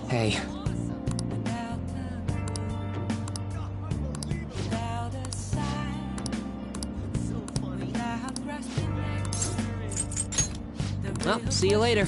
Hey. Well, see you later.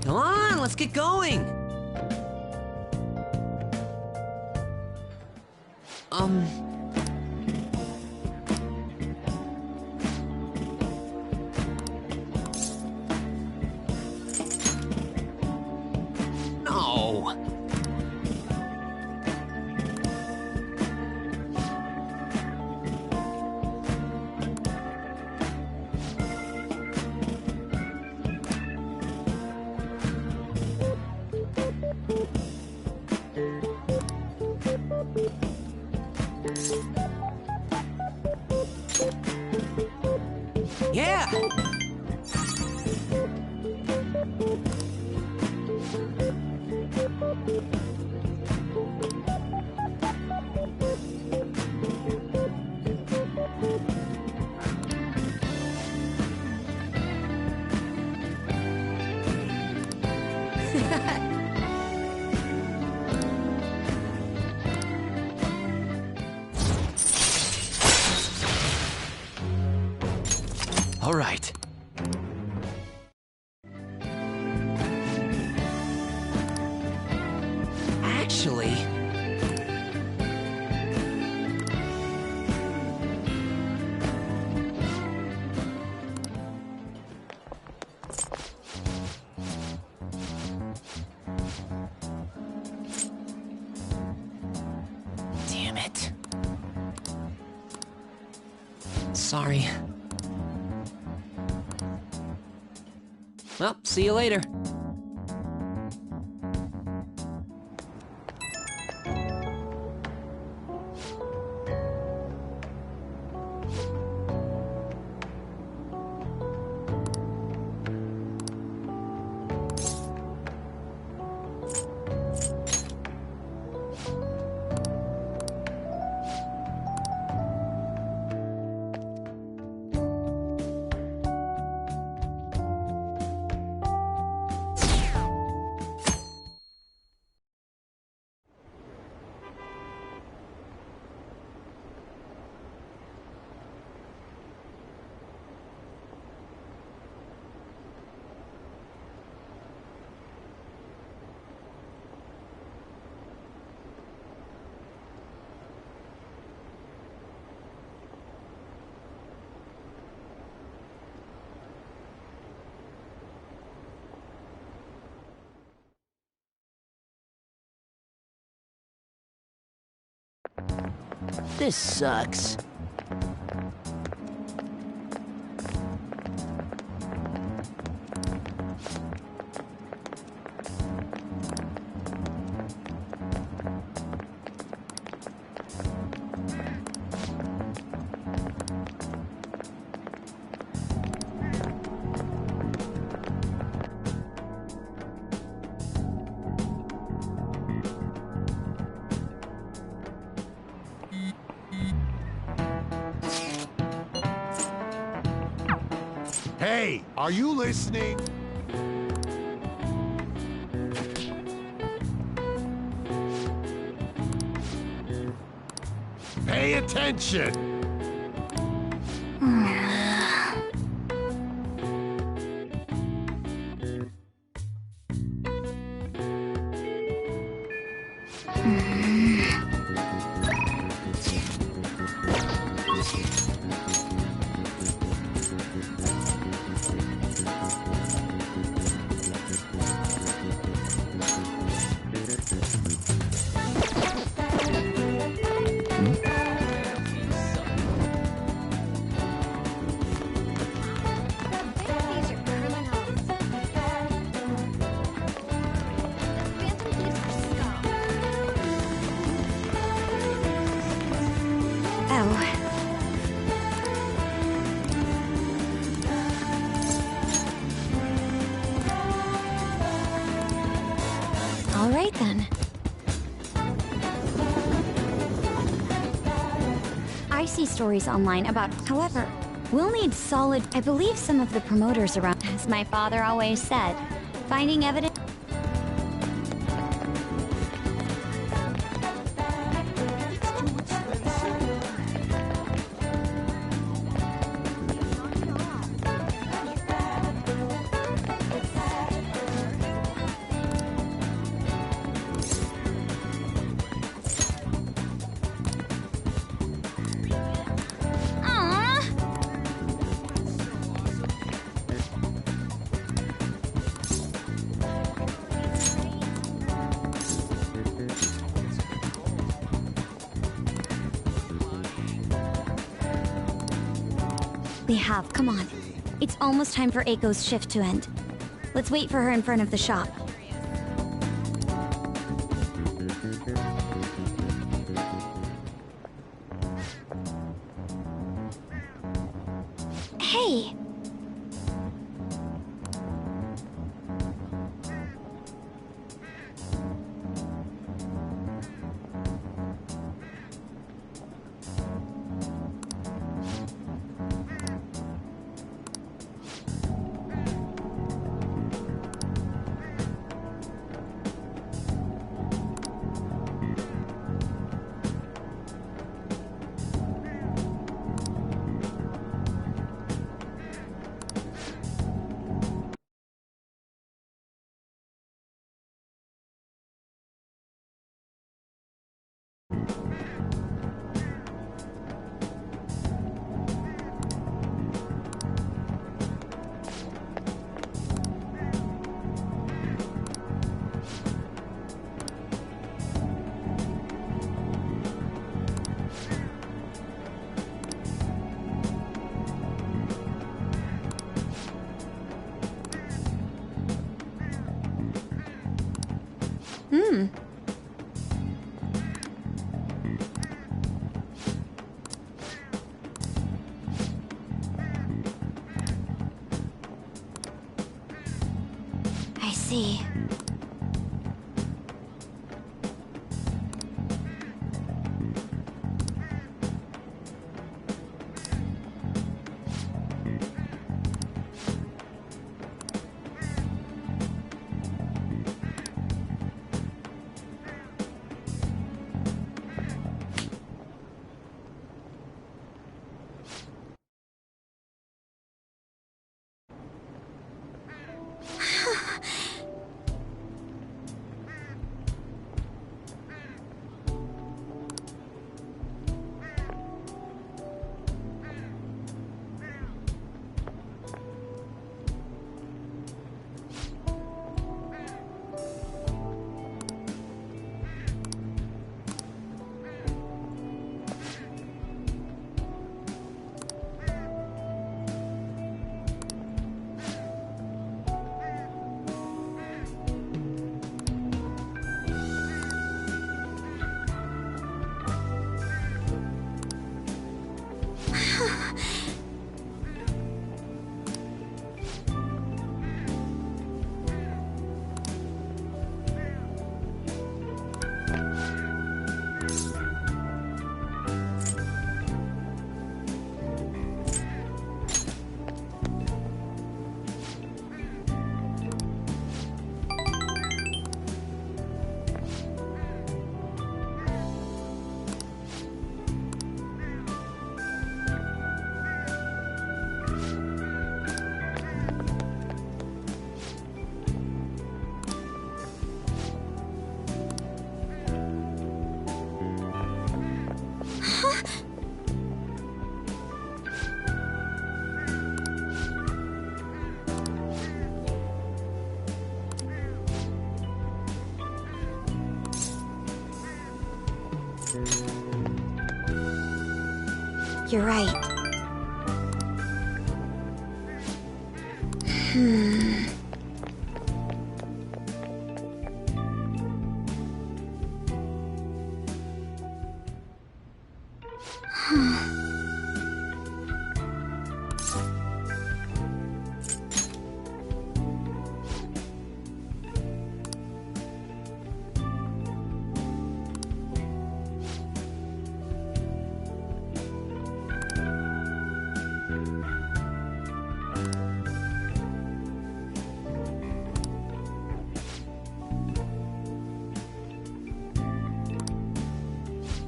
Come on, let's get going! No! Yeah! All right. Actually... Damn it. Sorry. Well, see you later. This sucks. Hey, are you listening? Pay attention! right then. I see stories online about, however, we'll need solid. I believe some of the promoters around, as my father always said, finding evidence. They have. Come on. It's almost time for Eiko's shift to end. Let's wait for her in front of the shop. Hey! I see. You're right.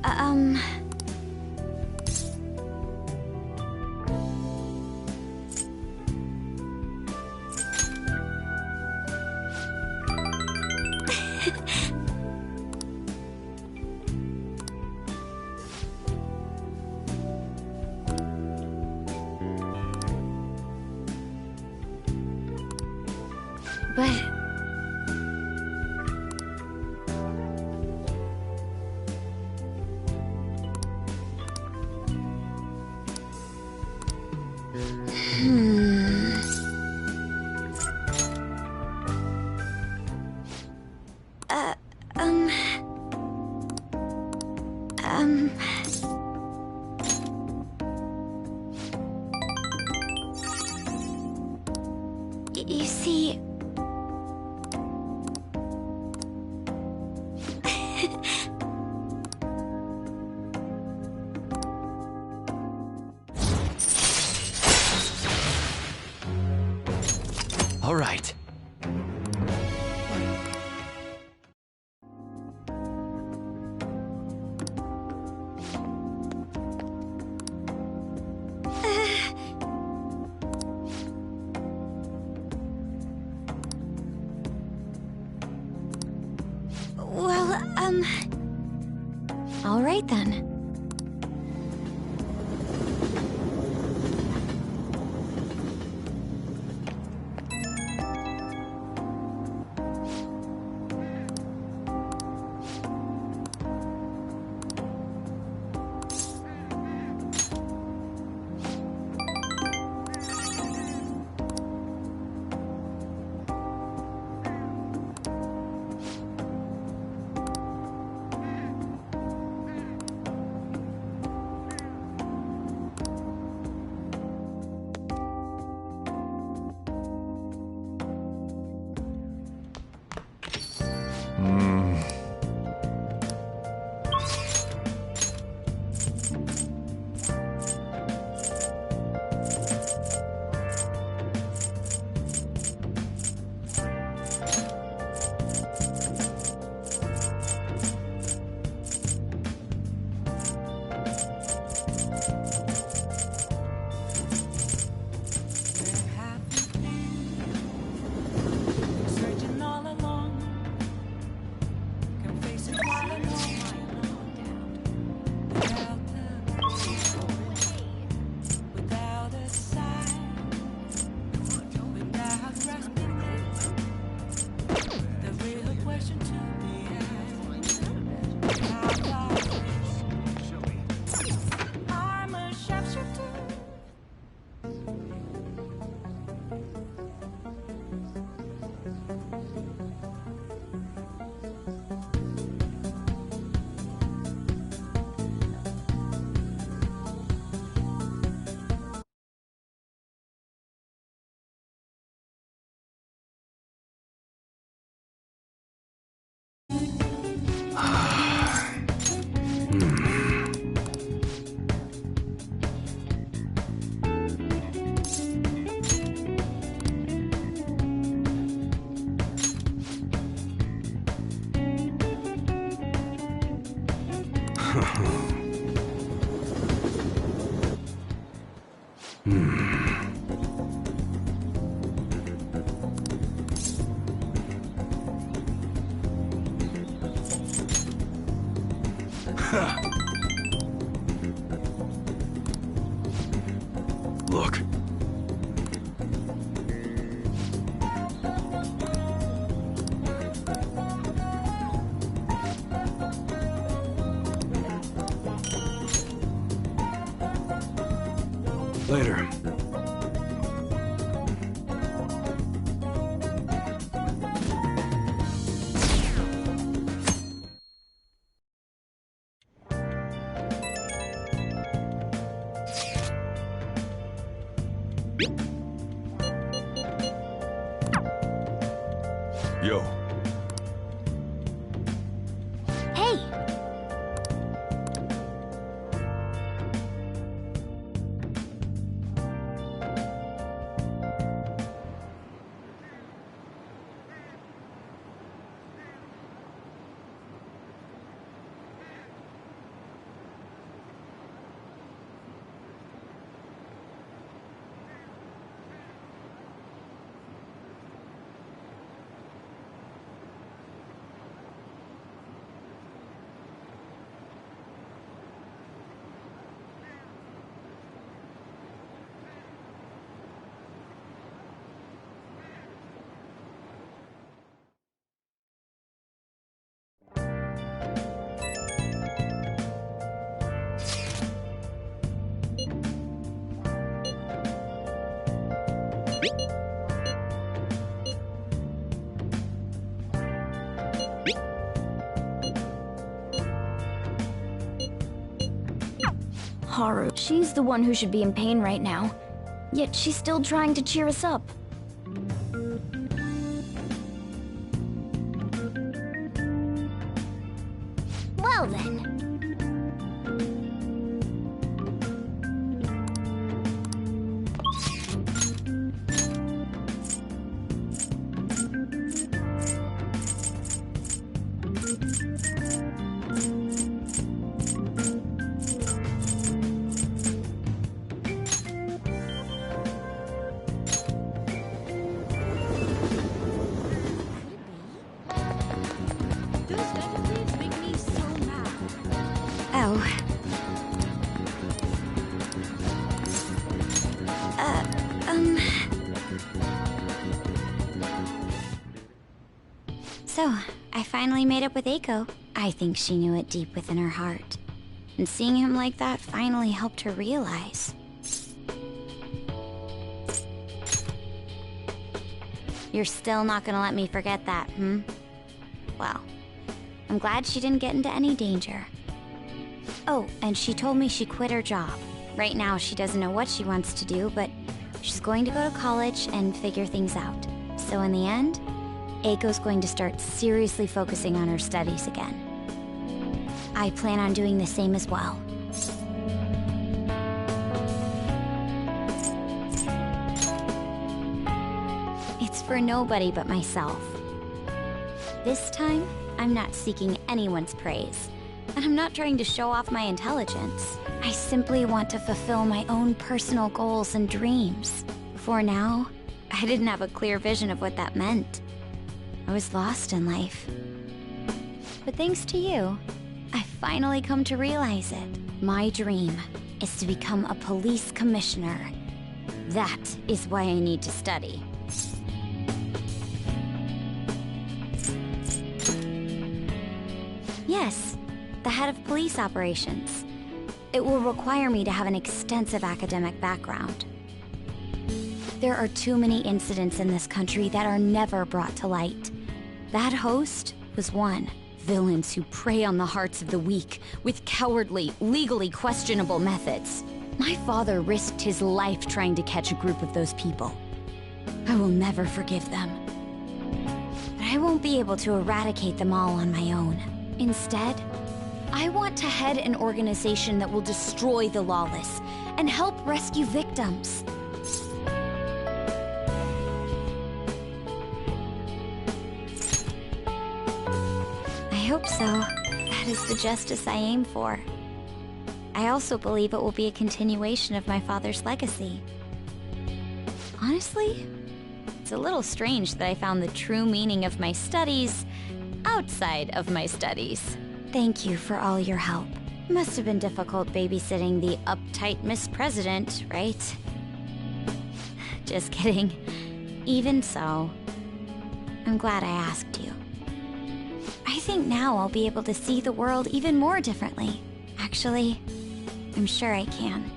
Um... But... You see... All right. Well, all right then. Look. Later. Yo. Hey! Haru, she's the one who should be in pain right now. Yet she's still trying to cheer us up. Well then. So, I finally made up with Eiko. I think she knew it deep within her heart. And seeing him like that finally helped her realize. You're still not gonna let me forget that, hmm? Well, I'm glad she didn't get into any danger. Oh, and she told me she quit her job. Right now, she doesn't know what she wants to do, but she's going to go to college and figure things out. So in the end, Eiko's going to start seriously focusing on her studies again. I plan on doing the same as well. It's for nobody but myself. This time, I'm not seeking anyone's praise, and I'm not trying to show off my intelligence. I simply want to fulfill my own personal goals and dreams. Before now, I didn't have a clear vision of what that meant. I was lost in life. But thanks to you, I finally come to realize it. My dream is to become a police commissioner. That is why I need to study. Yes, the head of police operations. It will require me to have an extensive academic background. There are too many incidents in this country that are never brought to light. That host was one. Villains who prey on the hearts of the weak with cowardly, legally questionable methods. My father risked his life trying to catch a group of those people. I will never forgive them. But I won't be able to eradicate them all on my own. Instead, I want to head an organization that will destroy the lawless and help rescue victims. I hope so. That is the justice I aim for. I also believe it will be a continuation of my father's legacy. Honestly, it's a little strange that I found the true meaning of my studies outside of my studies. Thank you for all your help. Must have been difficult babysitting the uptight Miss President, right? Just kidding. Even so, I'm glad I asked you. I think now I'll be able to see the world even more differently. Actually, I'm sure I can.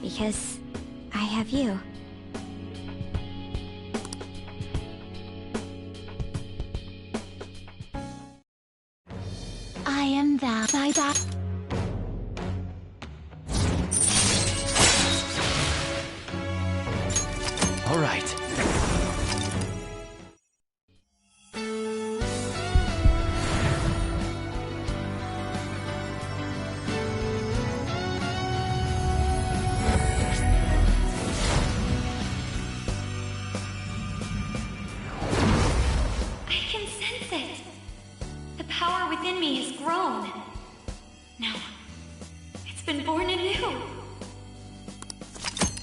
Because I have you. I am thou. All right. Within me has grown. Now, it's been born anew.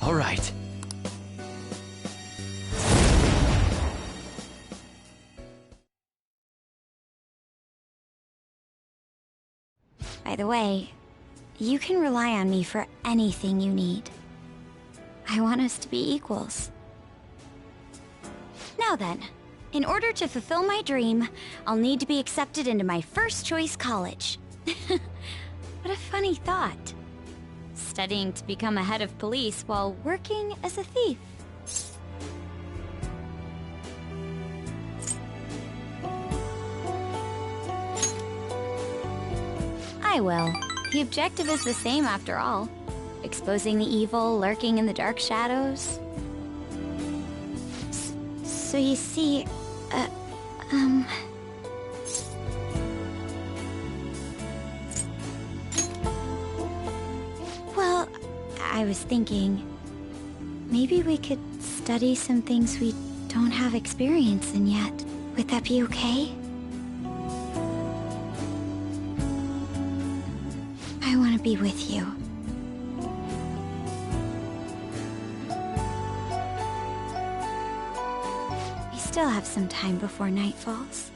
All right. By the way, you can rely on me for anything you need. I want us to be equals. Now then. In order to fulfill my dream, I'll need to be accepted into my first choice college. What a funny thought. Studying to become a head of police while working as a thief. I will. The objective is the same after all. Exposing the evil lurking in the dark shadows. So you see, Well, I was thinking, maybe we could study some things we don't have experience in yet. Would that be okay? I want to be with you. We still have some time before night falls.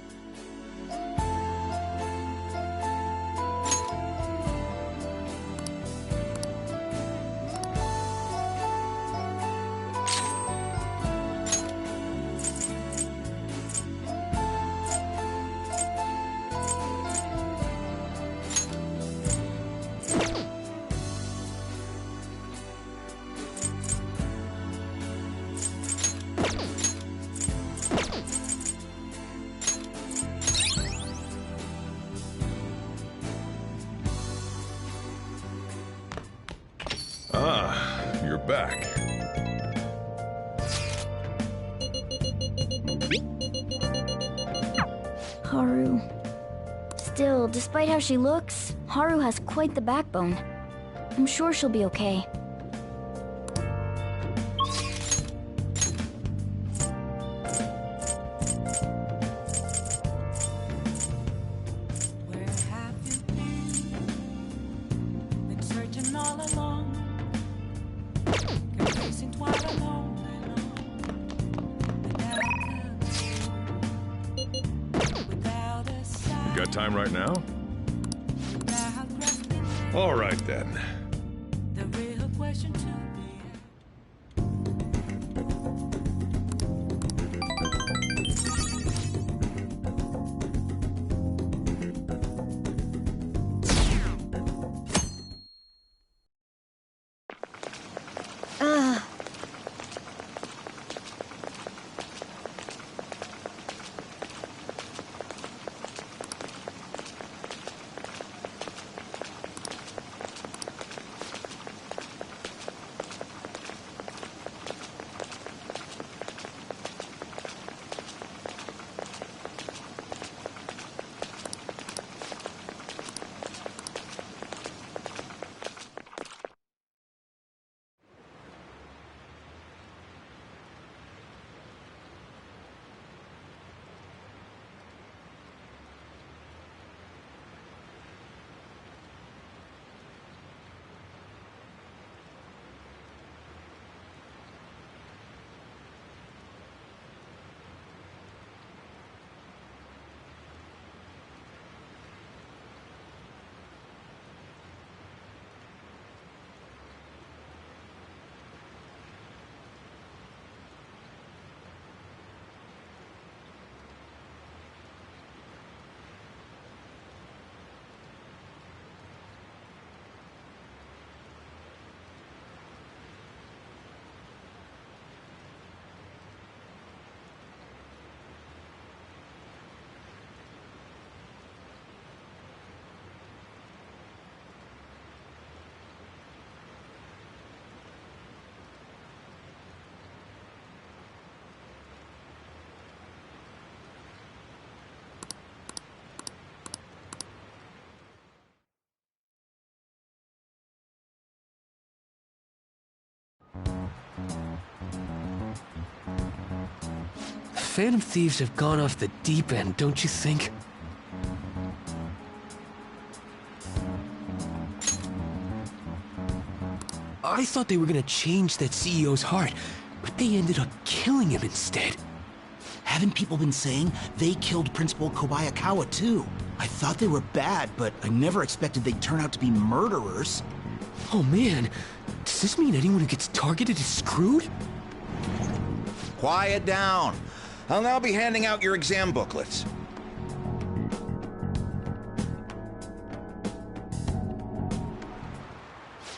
Ah, you're back. Haru. Still, despite how she looks, Haru has quite the backbone. I'm sure she'll be okay. Where have you been searching all along, facing twilight alone without a sign, Got time right now? without resting. All right then. The real question to be Ugh. Phantom thieves have gone off the deep end, don't you think? I thought they were gonna change that CEO's heart, but they ended up killing him instead. Haven't people been saying they killed Principal Kobayakawa too? I thought they were bad, but I never expected they'd turn out to be murderers. Oh man, does this mean anyone who gets targeted is screwed? Quiet down. I'll now be handing out your exam booklets.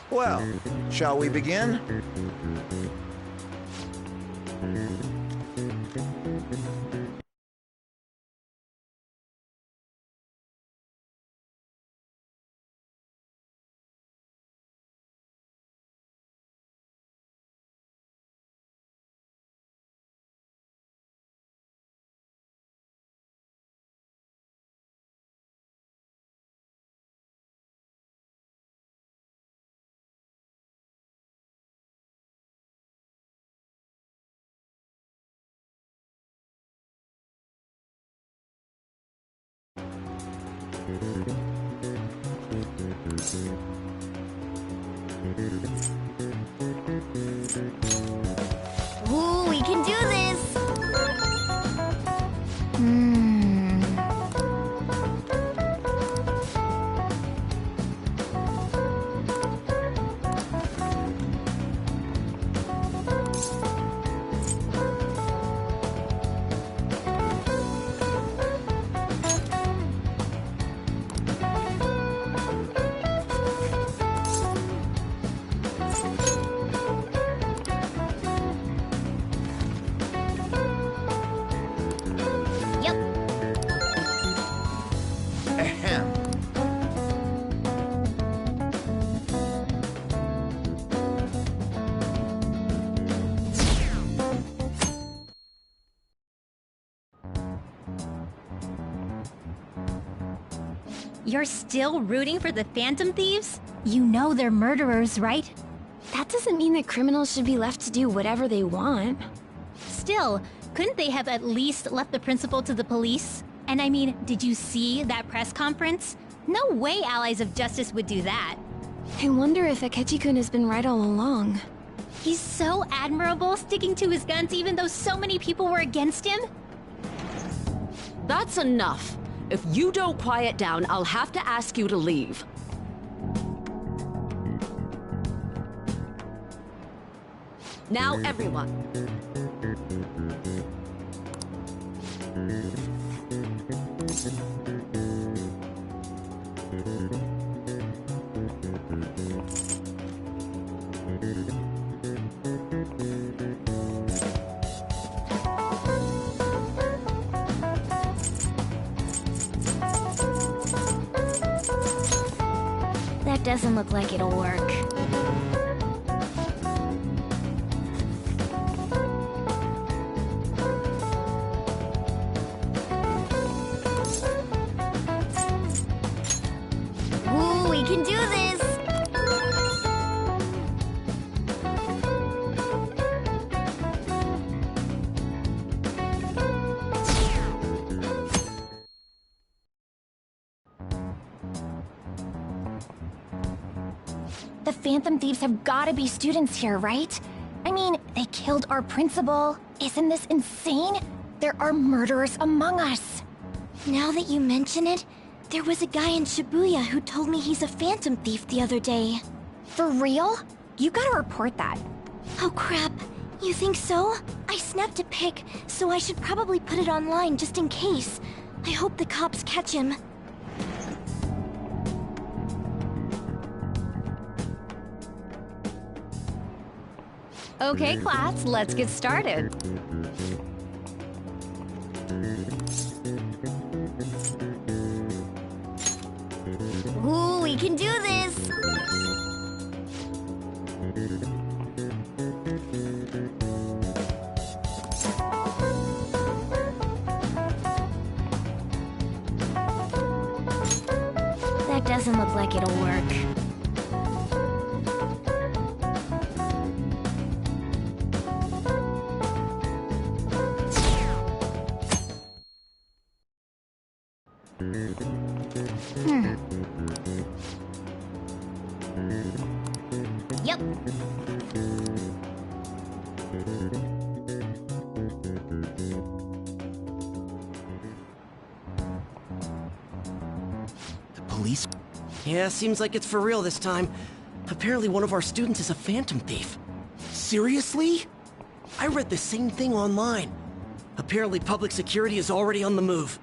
Well, shall we begin? Ooh, we can do this! Yep. Ahem. You're still rooting for the Phantom Thieves? You know they're murderers, right? That doesn't mean that criminals should be left to do whatever they want. Still, couldn't they have at least left the principal to the police? And I mean, did you see that press conference? No way Allies of Justice would do that. I wonder if Akechi-kun has been right all along. He's so admirable, sticking to his guns even though so many people were against him. That's enough. If you don't quiet down, I'll have to ask you to leave. Now, everyone. That doesn't look like it'll work. Ooh, we can do this! The Phantom Thieves have gotta be students here, right? I mean, they killed our principal. Isn't this insane? There are murderers among us. Now that you mention it, there was a guy in Shibuya who told me he's a Phantom Thief the other day. For real? You gotta report that. Oh crap, you think so? I snapped a pic, so I should probably put it online just in case. I hope the cops catch him. Okay, class, let's get started. Ooh, we can do this! That doesn't look like it'll work. Yep. The police? Yeah, seems like it's for real this time. Apparently one of our students is a Phantom Thief. Seriously? I read the same thing online. Apparently public security is already on the move.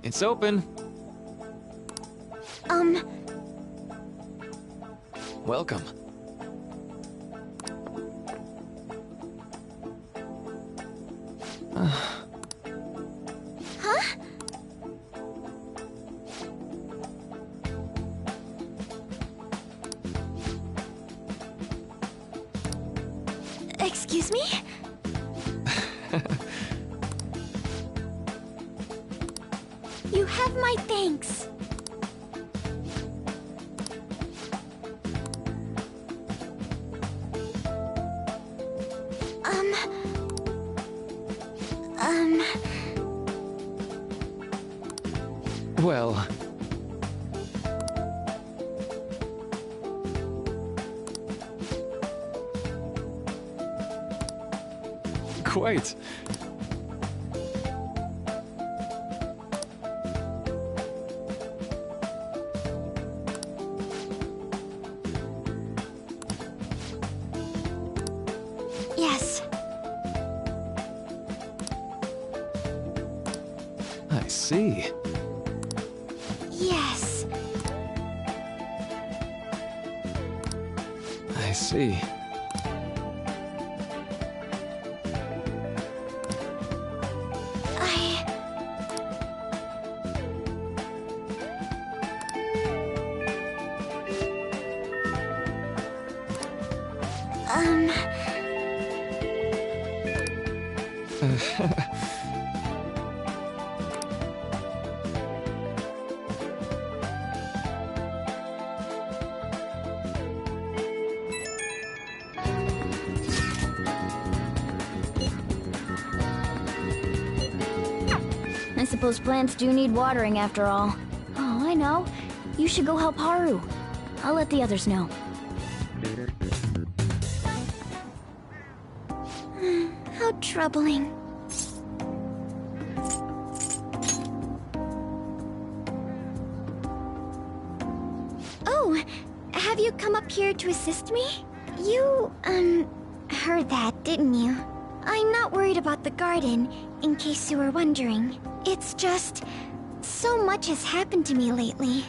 It's open. Welcome. Huh? Excuse me? You Have my thanks. Well... Quite. Yes. I see. Yes. I see. I suppose plants do need watering after all. Oh, I know. You should go help Haru. I'll let the others know. How troubling. Oh, have you come up here to assist me? You, heard that, didn't you? I'm not worried about the garden, in case you were wondering. It's just... so much has happened to me lately.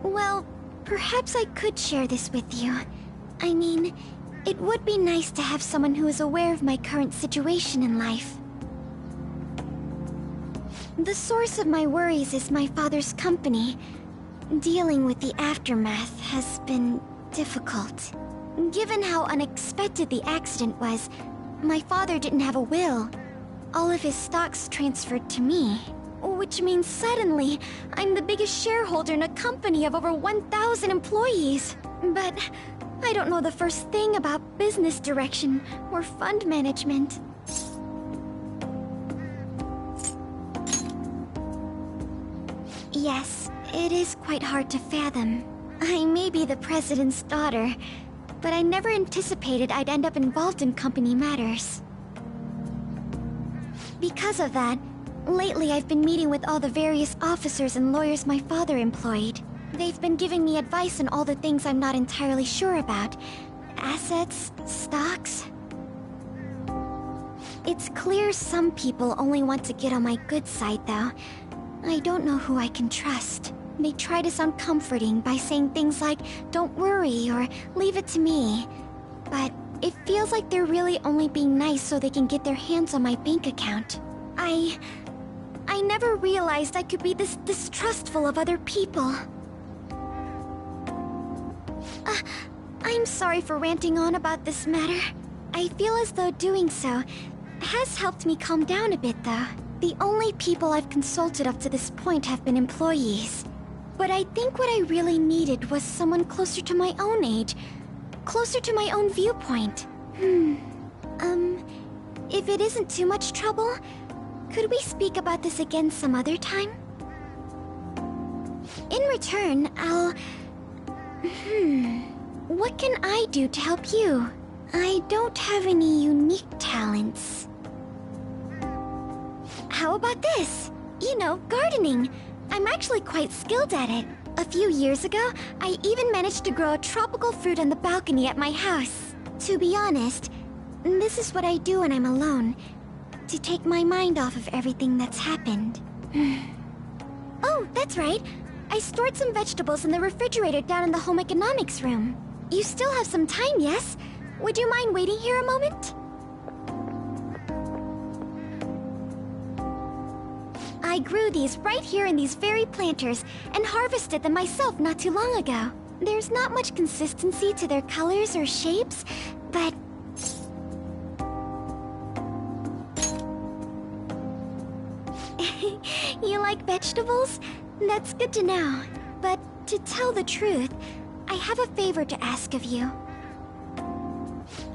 Well, perhaps I could share this with you. I mean, it would be nice to have someone who is aware of my current situation in life. The source of my worries is my father's company. Dealing with the aftermath has been difficult. Given how unexpected the accident was, my father didn't have a will. All of his stocks transferred to me. Which means suddenly, I'm the biggest shareholder in a company of over 1,000 employees. But I don't know the first thing about business direction or fund management. Yes, it is quite hard to fathom. I may be the president's daughter, but I never anticipated I'd end up involved in company matters. Because of that, lately I've been meeting with all the various officers and lawyers my father employed. They've been giving me advice on all the things I'm not entirely sure about. Assets, stocks. It's clear some people only want to get on my good side, though. I don't know who I can trust. They try to sound comforting by saying things like, "Don't worry," or "Leave it to me." But it feels like they're really only being nice so they can get their hands on my bank account. I never realized I could be this distrustful of other people. I'm sorry for ranting on about this matter. I feel as though doing so has helped me calm down a bit, though. The only people I've consulted up to this point have been employees. But I think what I really needed was someone closer to my own age, closer to my own viewpoint. If it isn't too much trouble, could we speak about this again some other time? In return, I'll... What can I do to help you? I don't have any unique talents. How about this? You know, gardening. I'm actually quite skilled at it. A few years ago, I even managed to grow a tropical fruit on the balcony at my house. To be honest, this is what I do when I'm alone, to take my mind off of everything that's happened. Oh, that's right. I stored some vegetables in the refrigerator down in the home economics room. You still have some time, yes? Would you mind waiting here a moment? I grew these right here in these very planters and harvested them myself not too long ago. There's not much consistency to their colors or shapes, but like vegetables? That's good to know. But to tell the truth, I have a favor to ask of you.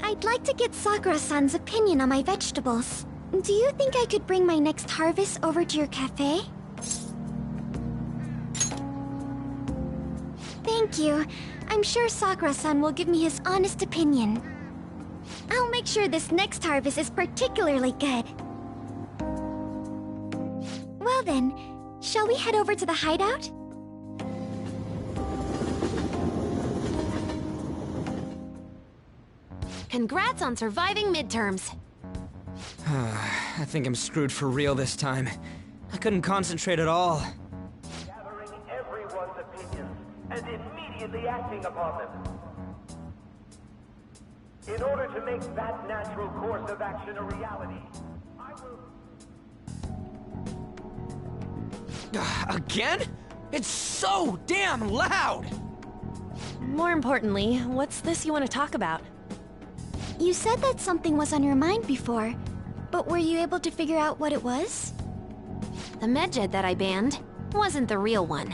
I'd like to get Sakura-san's opinion on my vegetables. Do you think I could bring my next harvest over to your cafe? Thank you. I'm sure Sakura-san will give me his honest opinion. I'll make sure this next harvest is particularly good. Well then, shall we head over to the hideout? Congrats on surviving midterms. I think I'm screwed for real this time. I couldn't concentrate at all. Gathering everyone's opinions and immediately acting upon them. In order to make that natural course of action a reality, I will... Again? It's so damn loud! More importantly, what's this you want to talk about? You said that something was on your mind before, but were you able to figure out what it was? The medjed that I banned wasn't the real one.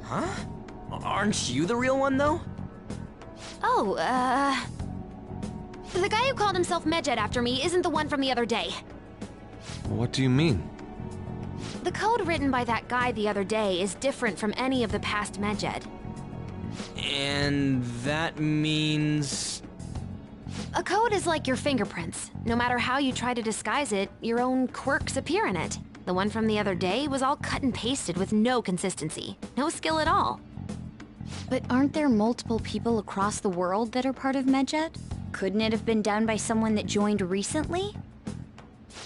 Huh? Aren't you the real one, though? Oh, the guy who called himself Medjed after me isn't the one from the other day. What do you mean? The code written by that guy the other day is different from any of the past Medjed. And that means... A code is like your fingerprints. No matter how you try to disguise it, your own quirks appear in it. The one from the other day was all cut and pasted with no consistency. No skill at all. But aren't there multiple people across the world that are part of Medjed? Couldn't it have been done by someone that joined recently?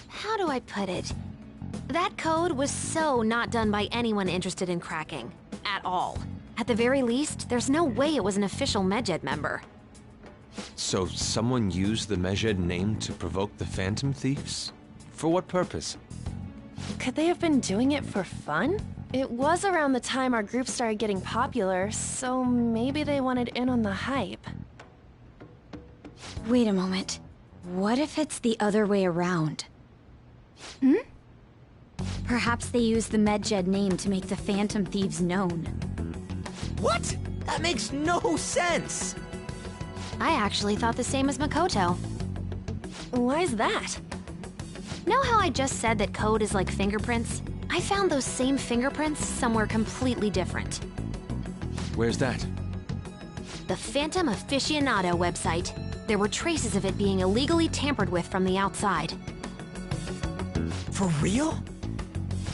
How do I put it? That code was so not done by anyone interested in cracking. At all. At the very least, there's no way it was an official Medjed member. So someone used the Medjed name to provoke the Phantom Thieves? For what purpose? Could they have been doing it for fun? It was around the time our group started getting popular, so maybe they wanted in on the hype. Wait a moment. What if it's the other way around? Hmm? Perhaps they used the Medjed name to make the Phantom Thieves known. What? That makes no sense! I actually thought the same as Makoto. Why's that? Know how I just said that code is like fingerprints? I found those same fingerprints somewhere completely different. Where's that? The Phantom Aficionado website. There were traces of it being illegally tampered with from the outside. For real?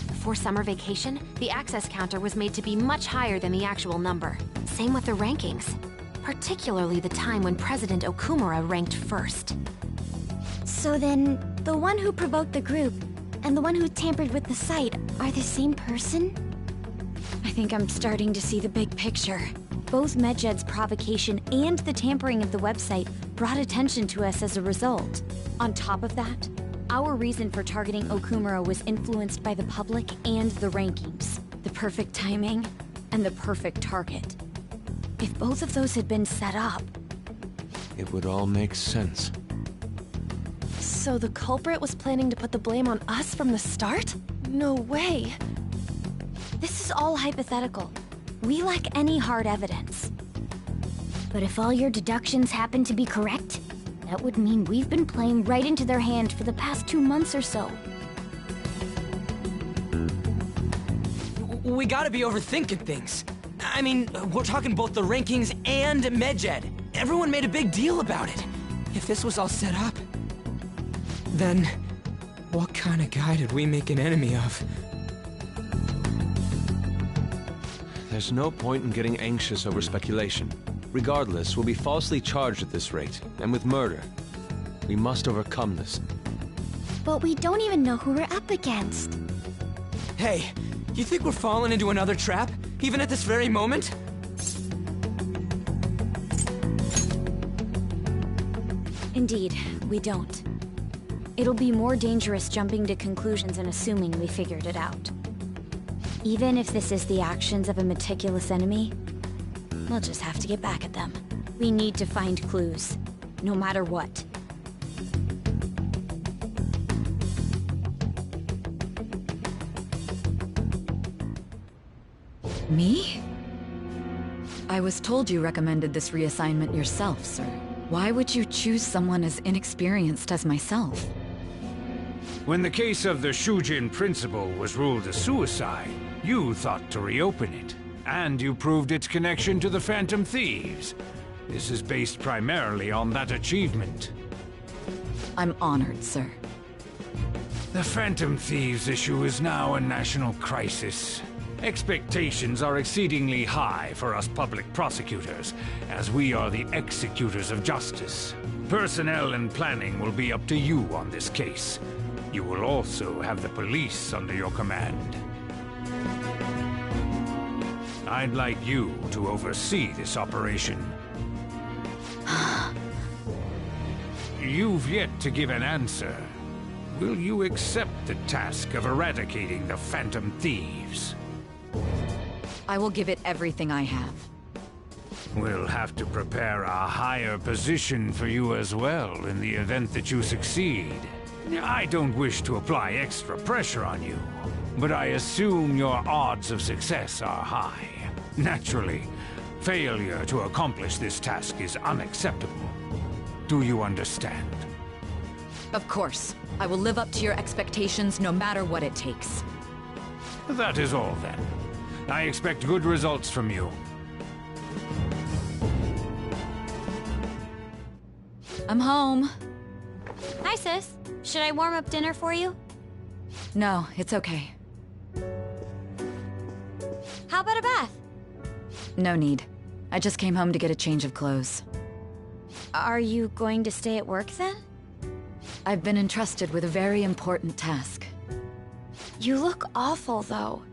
Before summer vacation, the access counter was made to be much higher than the actual number. Same with the rankings. Particularly the time when President Okumura ranked first. So then, the one who provoked the group and the one who tampered with the site are the same person? I think I'm starting to see the big picture. Both Medjed's provocation and the tampering of the website brought attention to us as a result. On top of that, our reason for targeting Okumura was influenced by the public and the rankings, the perfect timing, and the perfect target. If both of those had been set up... It would all make sense. So the culprit was planning to put the blame on us from the start? No way. This is all hypothetical. We lack any hard evidence. But if all your deductions happen to be correct, that would mean we've been playing right into their hand for the past 2 months or so. We gotta be overthinking things. I mean, we're talking both the rankings and Medjed. Everyone made a big deal about it. If this was all set up, then what kind of guy did we make an enemy of? There's no point in getting anxious over speculation. Regardless, we'll be falsely charged at this rate, and with murder. We must overcome this. But we don't even know who we're up against. Hey, you think we're falling into another trap, even at this very moment? Indeed, we don't. It'll be more dangerous jumping to conclusions and assuming we figured it out. Even if this is the actions of a meticulous enemy, we'll just have to get back at them. We need to find clues, no matter what. Me? I was told you recommended this reassignment yourself, sir. Why would you choose someone as inexperienced as myself? When the case of the Shujin principal was ruled a suicide, you thought to reopen it. And you proved its connection to the Phantom Thieves. This is based primarily on that achievement. I'm honored, sir. The Phantom Thieves issue is now a national crisis. Expectations are exceedingly high for us public prosecutors, as we are the executors of justice. Personnel and planning will be up to you on this case. You will also have the police under your command. I'd like you to oversee this operation. You've yet to give an answer. Will you accept the task of eradicating the Phantom Thieves? I will give it everything I have. We'll have to prepare a higher position for you as well in the event that you succeed. I don't wish to apply extra pressure on you, but I assume your odds of success are high. Naturally, failure to accomplish this task is unacceptable. Do you understand? Of course. I will live up to your expectations no matter what it takes. That is all then. I expect good results from you. I'm home. Hi, sis. Should I warm up dinner for you? No, it's okay. How about a bath? No need. I just came home to get a change of clothes. Are you going to stay at work then? I've been entrusted with a very important task. You look awful, though.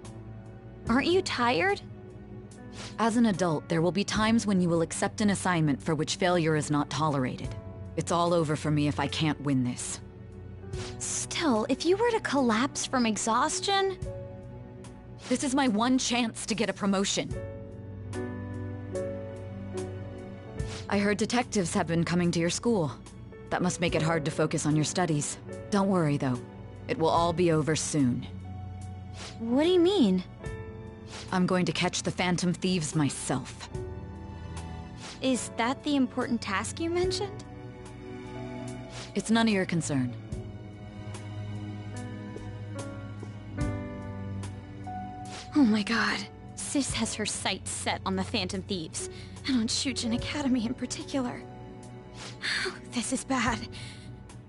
Aren't you tired? As an adult, there will be times when you will accept an assignment for which failure is not tolerated. It's all over for me if I can't win this. Still, if you were to collapse from exhaustion... This is my one chance to get a promotion. I heard detectives have been coming to your school. That must make it hard to focus on your studies. Don't worry, though. It will all be over soon. What do you mean? I'm going to catch the Phantom Thieves myself. Is that the important task you mentioned? It's none of your concern. Oh my god. Sis has her sights set on the Phantom Thieves, and on Shujin Academy in particular. This is bad.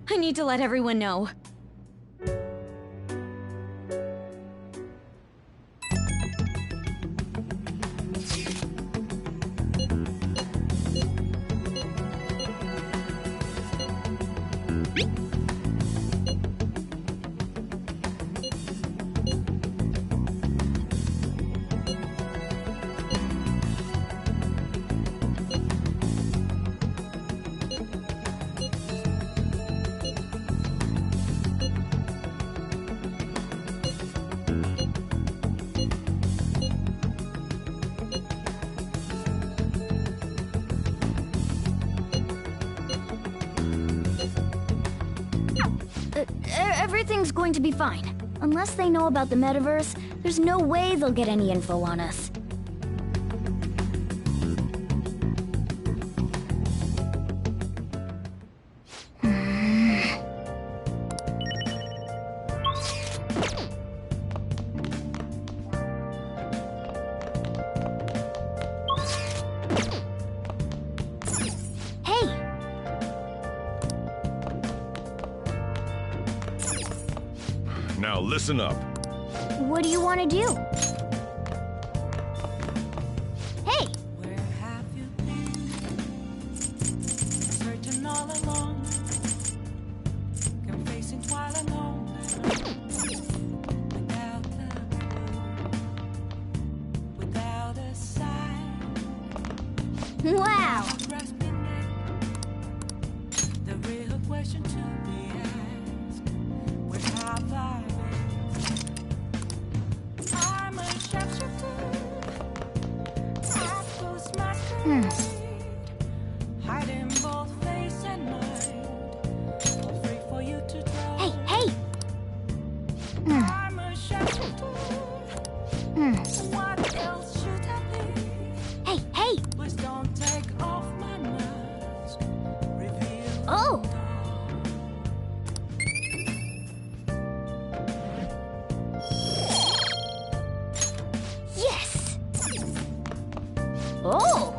I need to let everyone know. Everything's going to be fine. Unless they know about the metaverse, there's no way they'll get any info on us. Now listen up. What do you want to do? Hey! Where have you been? Searching all alone, confessing while alone, without a clue, without a sign. Wow! The real question to be asked: where have I been? I'm a shapeshifter. I close my eyes, hiding both face and mind. All free for you to tell. Hey, hey! I'm a shapeshifter. What else? Oh!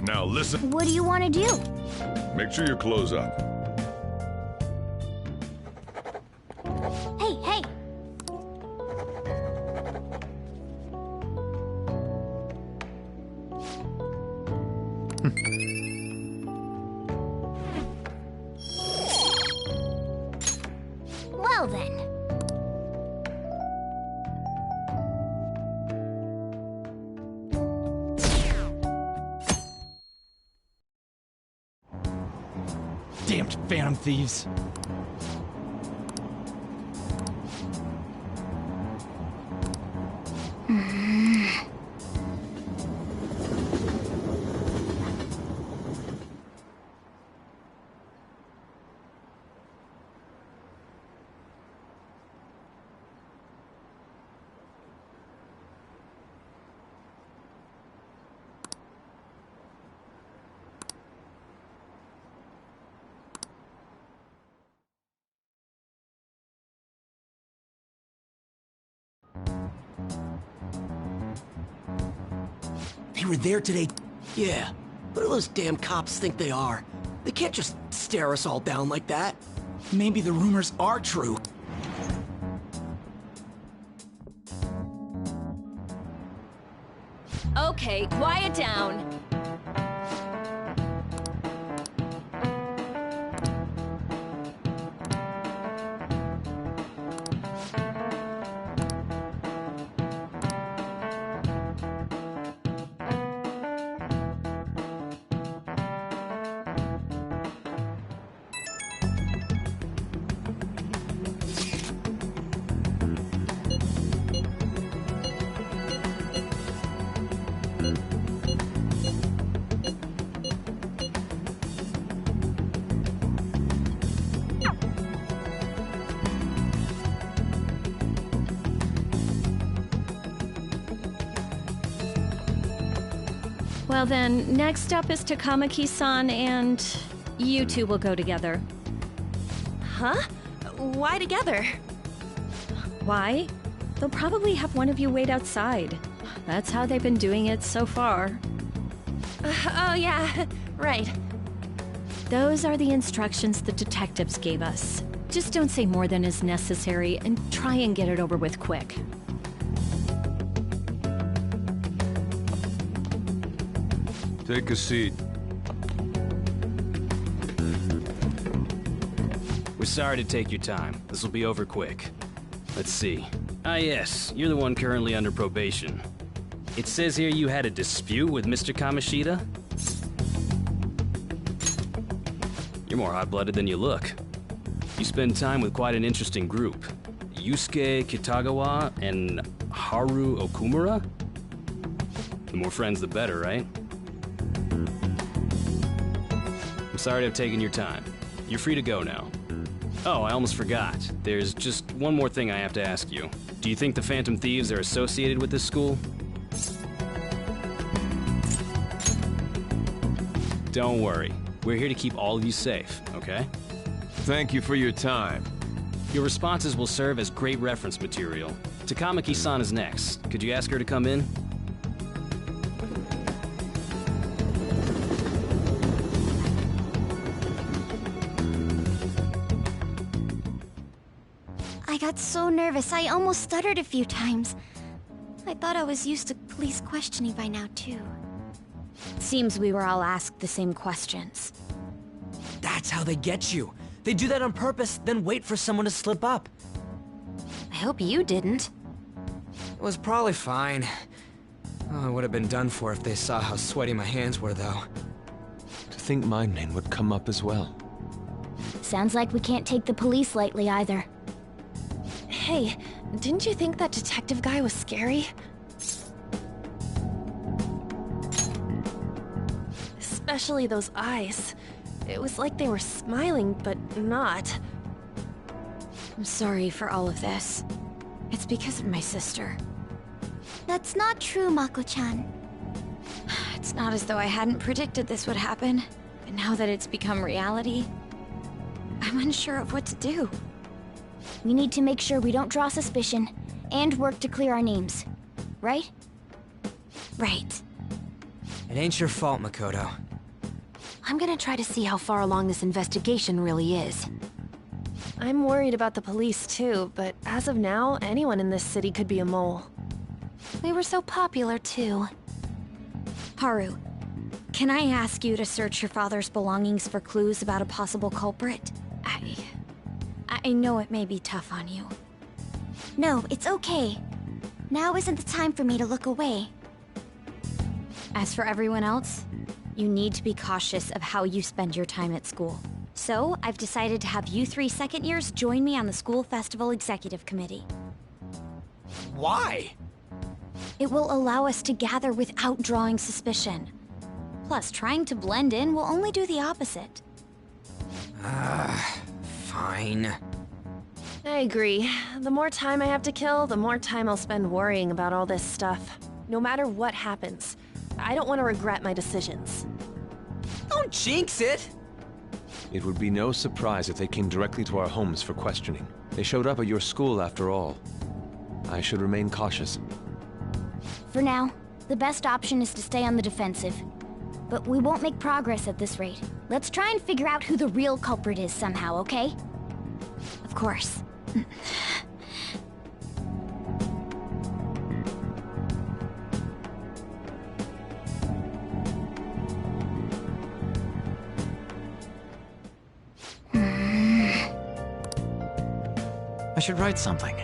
Now listen. What do you want to do? Make sure your clothes up. Hey, hey! Well then. Damned Phantom Thieves. They were there today. Yeah. What do those damn cops think they are? They can't just stare us all down like that. Maybe the rumors are true. Okay, quiet down. Well then, next up is Takamaki-san, and you two will go together. Huh? Why together? Why? They'll probably have one of you wait outside. That's how they've been doing it so far. Oh yeah, right. Those are the instructions the detectives gave us. Just don't say more than is necessary, and try and get it over with quick. Take a seat. We're sorry to take your time. This will be over quick. Let's see. Ah yes, you're the one currently under probation. It says here you had a dispute with Mr. Kamoshida? You're more hot-blooded than you look. You spend time with quite an interesting group. Yusuke Kitagawa and Haru Okumura? The more friends, the better, right? I'm sorry to have taken your time. You're free to go now. Oh, I almost forgot. There's just one more thing I have to ask you. Do you think the Phantom Thieves are associated with this school? Don't worry. We're here to keep all of you safe, okay? Thank you for your time. Your responses will serve as great reference material. Takamaki-san is next. Could you ask her to come in? I got so nervous, I almost stuttered a few times. I thought I was used to police questioning by now, too. Seems we were all asked the same questions. That's how they get you. They do that on purpose, then wait for someone to slip up. I hope you didn't. It was probably fine. Oh, it would have been done for if they saw how sweaty my hands were, though. To think my name would come up as well. Sounds like we can't take the police lightly either. Hey, didn't you think that detective guy was scary? Especially those eyes. It was like they were smiling, but not. I'm sorry for all of this. It's because of my sister. That's not true, Mako-chan. It's not as though I hadn't predicted this would happen, but now that it's become reality, I'm unsure of what to do. We need to make sure we don't draw suspicion, and work to clear our names. Right? Right. It ain't your fault, Makoto. I'm gonna try to see how far along this investigation really is. I'm worried about the police too, but as of now, anyone in this city could be a mole. We were so popular too. Haru, can I ask you to search your father's belongings for clues about a possible culprit? I know it may be tough on you. No, it's okay. Now isn't the time for me to look away. As for everyone else, you need to be cautious of how you spend your time at school. So, I've decided to have you 3 second years join me on the school festival executive committee. Why? It will allow us to gather without drawing suspicion. Plus, trying to blend in will only do the opposite. Fine. I agree. The more time I have to kill, the more time I'll spend worrying about all this stuff. No matter what happens, I don't want to regret my decisions. Don't jinx it! It would be no surprise if they came directly to our homes for questioning. They showed up at your school after all. I should remain cautious. For now, the best option is to stay on the defensive. But we won't make progress at this rate. Let's try and figure out who the real culprit is somehow, okay? Of course. I should write something.